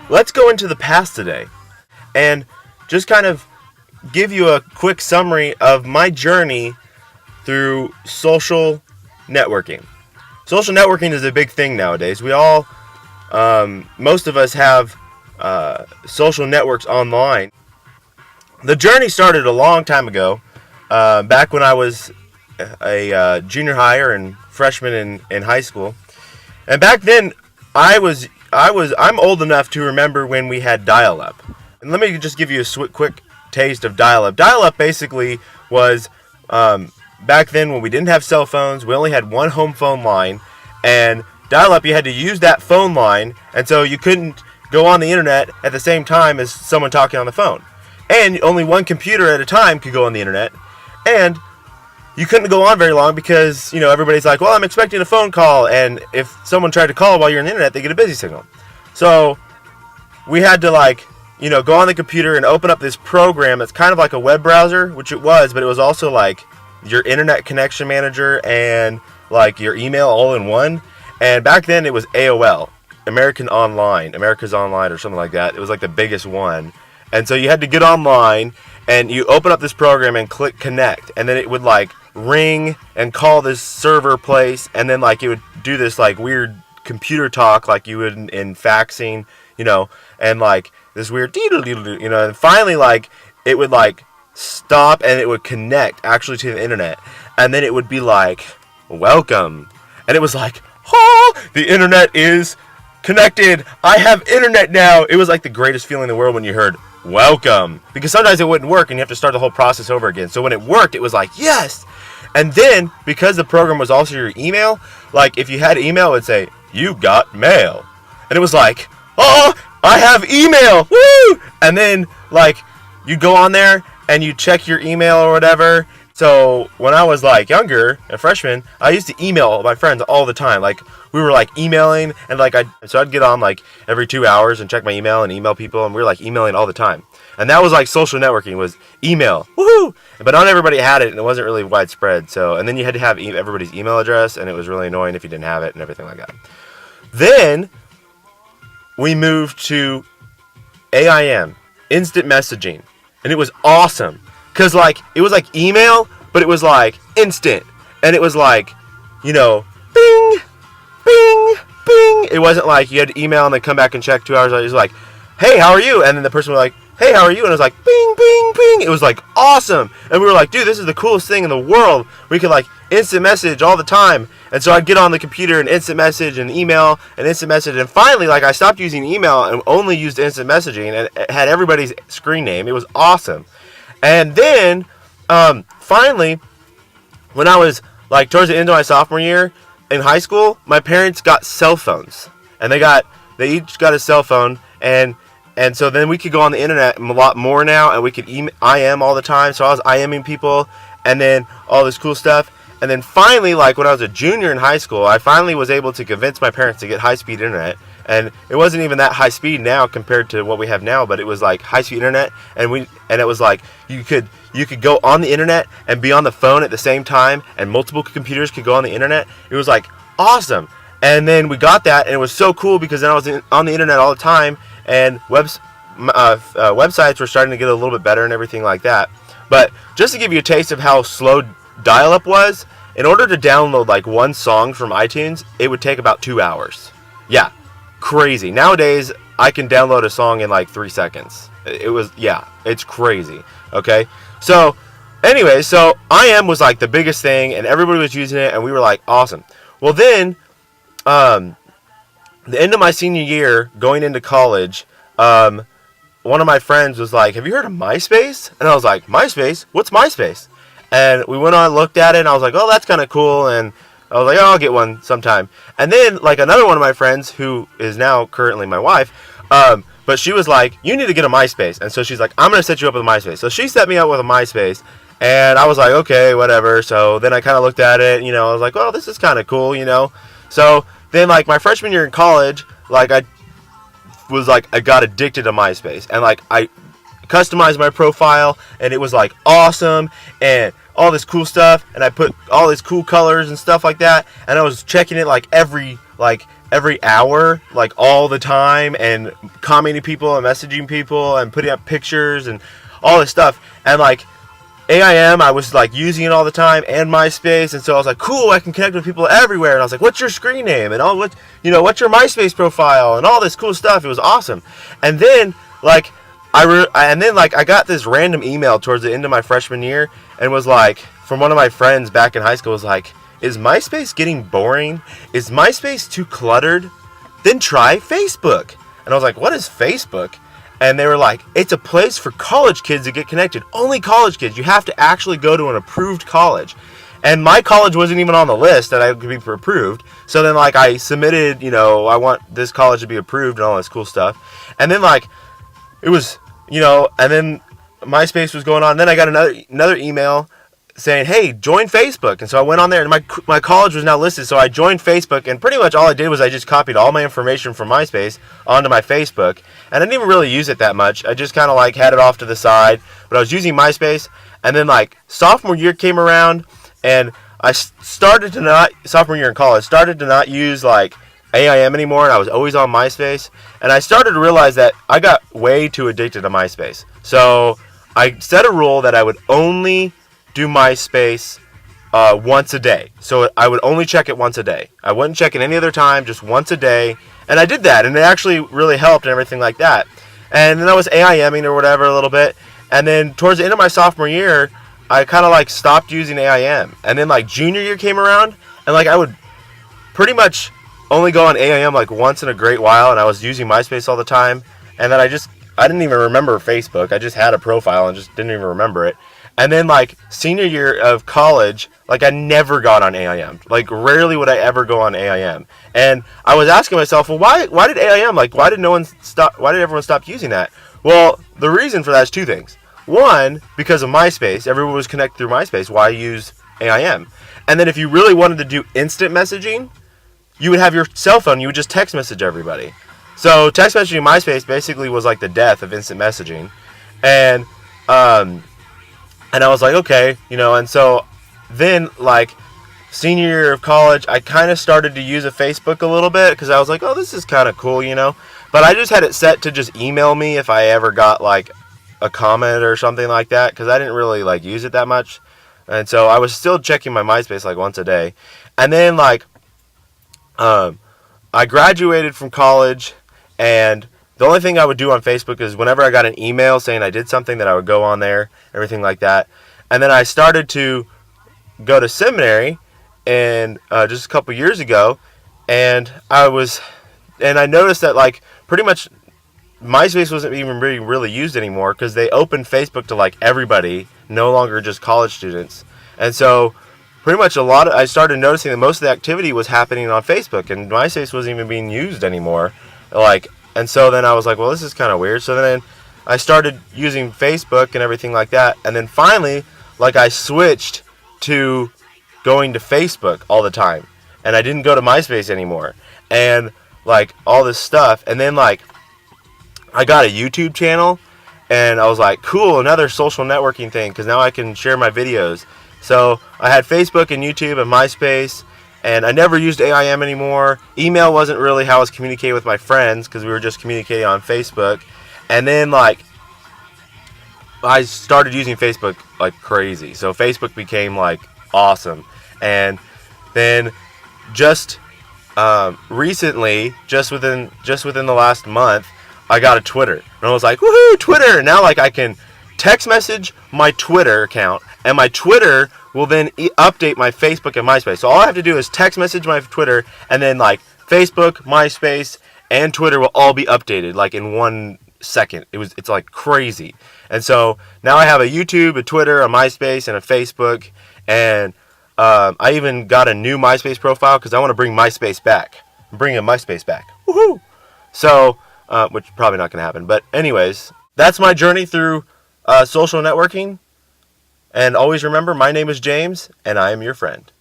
let's go into the past today and just kind of give you a quick summary of my journey through social networking. Social networking is a big thing nowadays. We all, most of us have social networks online. The journey started a long time ago, back when I was a junior higher and freshman in high school. And back then, I'm old enough to remember when we had dial-up. And let me just give you a quick taste of dial-up. Dial-up basically was, back then when we didn't have cell phones, we only had one home phone line, and dial-up, you had to use that phone line, and so you couldn't go on the internet at the same time as someone talking on the phone. And only one computer at a time could go on the internet, and you couldn't go on very long because, everybody's like, well, I'm expecting a phone call, and if someone tried to call while you're on the internet, they get a busy signal. So we had to go on the computer and open up this program that's kind of like a web browser, which it was, but it was also like your internet connection manager and like your email all in one. And back then it was AOL, America's Online, or something like that. It was like the biggest one. And so you had to get online and you open up this program and click connect, and then it would ring and call this server place, and then it would do this weird computer talk like you would in faxing, and this weird and finally it would stop and it would connect actually to the internet, and then it would be welcome, and it was the internet is connected, I have internet now. It was the greatest feeling in the world when you heard welcome, because sometimes it wouldn't work and you have to start the whole process over again. So when it worked, it was yes. And then because the program was also your email, if you had email, it would say you got mail, and it was oh, I have email, woo! And then you'd go on there and you check your email or whatever. So when I was younger, a freshman, I used to email my friends all the time. We were emailing, and I'd get on every 2 hours and check my email and email people, and we were emailing all the time. And that was social networking, was email, woohoo! But not everybody had it, and it wasn't really widespread. So, and then you had to have everybody's email address, and it was really annoying if you didn't have it and everything like that. Then we moved to AIM, instant messaging, and it was awesome. Because, it was email, but it was, instant. And it was, bing, bing, bing. It wasn't you had to email and then come back and check 2 hours later. It was hey, how are you? And then the person was hey, how are you? And it was bing, bing, bing. It was, awesome. And we were dude, this is the coolest thing in the world. We could, instant message all the time. And so I'd get on the computer and instant message and email and instant message. And finally, I stopped using email and only used instant messaging. And it had everybody's screen name. It was awesome. And then, finally, when I was, towards the end of my sophomore year in high school, my parents got cell phones. And they each got a cell phone, and so then we could go on the internet a lot more now, and we could IM all the time. So I was IMing people, and then all this cool stuff. And then finally, when I was a junior in high school, I finally was able to convince my parents to get high-speed internet. And it wasn't even that high speed now compared to what we have now, but it was high-speed internet, and it was you could go on the internet and be on the phone at the same time, and multiple computers could go on the internet. It was awesome. And then we got that, and it was so cool because then I was on the internet all the time, and websites were starting to get a little bit better and everything like that. But just to give you a taste of how slow dial-up was, in order to download one song from iTunes, it would take about 2 hours. Yeah, crazy. Nowadays, I can download a song in 3 seconds. It's crazy. Okay, so anyway, so IM was the biggest thing, and everybody was using it, and we were awesome. Well, then the end of my senior year, going into college, one of my friends was have you heard of MySpace? And I was MySpace? What's MySpace? And we went on, looked at it, and I was oh, that's kind of cool. And I was oh, I'll get one sometime. And then, another one of my friends, who is now currently my wife, but she was you need to get a MySpace. And so she's I'm going to set you up with a MySpace. So she set me up with a MySpace, and I was okay, whatever. So then I kind of looked at it, I was well, this is kind of cool, So then, my freshman year in college, I was I got addicted to MySpace, and I customized my profile, and it was awesome, and all this cool stuff, and I put all these cool colors and stuff like that, and I was checking it every every hour, like all the time, and commenting people and messaging people and putting up pictures and all this stuff. And like AIM, I was like using it all the time, and MySpace, and so I was like, cool, I can connect with people everywhere. And I was like, what's your screen name? And all, what's your MySpace profile? And all this cool stuff. It was awesome. And then like I got this random email towards the end of my freshman year, and was like, from one of my friends back in high school, was like, is MySpace getting boring? Is MySpace too cluttered? Then try Facebook. And I was like, what is Facebook? And they were like, it's a place for college kids to get connected. Only college kids. You have to actually go to an approved college. And my college wasn't even on the list that I could be approved. So then like I submitted, I want this college to be approved and all this cool stuff. And then like it was, and then MySpace was going on. And then I got another email saying, hey, join Facebook. And so I went on there, and my college was now listed. So I joined Facebook, and pretty much all I did was I just copied all my information from MySpace onto my Facebook. And I didn't even really use it that much. I just kind of like had it off to the side. But I was using MySpace. And then like sophomore year came around, and I sophomore year in college, started to not use like AIM anymore, and I was always on MySpace. And I started to realize that I got way too addicted to MySpace. So I set a rule that I would only do MySpace once a day. So I would only check it once a day. I wouldn't check it any other time, just once a day. And I did that, and it actually really helped and everything like that. And then I was AIMing or whatever a little bit. And then towards the end of my sophomore year, I kind of like stopped using AIM. And then like junior year came around, and like I would pretty much only go on AIM like once in a great while, and I was using MySpace all the time. And then I didn't even remember Facebook. I just had a profile and just didn't even remember it. And then like senior year of college, like I never got on AIM. Like rarely would I ever go on AIM. And I was asking myself, well, why did AIM, like why did everyone stop using that? Well, the reason for that is two things. One, because of MySpace. Everyone was connected through MySpace. Why use AIM? And then if you really wanted to do instant messaging, you would have your cell phone. You would just text message everybody. So text messaging MySpace basically was like the death of instant messaging. And I was like, okay, and so then like senior year of college, I kind of started to use a Facebook a little bit because I was like, oh, this is kind of cool, But I just had it set to just email me if I ever got like a comment or something like that, because I didn't really like use it that much. And so I was still checking my MySpace like once a day. And then like I graduated from college, and the only thing I would do on Facebook is whenever I got an email saying I did something, that I would go on there, everything like that. And then I started to go to seminary, and just a couple years ago, and I noticed that like pretty much MySpace wasn't even really used anymore, because they opened Facebook to like everybody, no longer just college students. And so pretty much I started noticing that most of the activity was happening on Facebook, and MySpace wasn't even being used anymore. And so then I was like, well, this is kind of weird. So then I started using Facebook and everything like that. And then finally, like I switched to going to Facebook all the time, and I didn't go to MySpace anymore, and like all this stuff. And then like I got a YouTube channel, and I was like, cool, another social networking thing, because now I can share my videos. So I had Facebook and YouTube and MySpace, and I never used AIM anymore. Email wasn't really how I was communicating with my friends, because we were just communicating on Facebook. And then like I started using Facebook like crazy. So Facebook became like awesome. And then just recently, just within the last month, I got a Twitter. And I was like, woohoo, Twitter! And now like I can text message my Twitter account, and my Twitter will then update my Facebook and MySpace. So all I have to do is text message my Twitter, and then like Facebook, MySpace, and Twitter will all be updated like in 1 second. It's like crazy. And so now I have a YouTube, a Twitter, a MySpace, and a Facebook. And I even got a new MySpace profile because I want to bring MySpace back. I'm bringing MySpace back. Woohoo! So, which is probably not going to happen. But anyways, that's my journey through social networking. And always remember, my name is James, and I am your friend.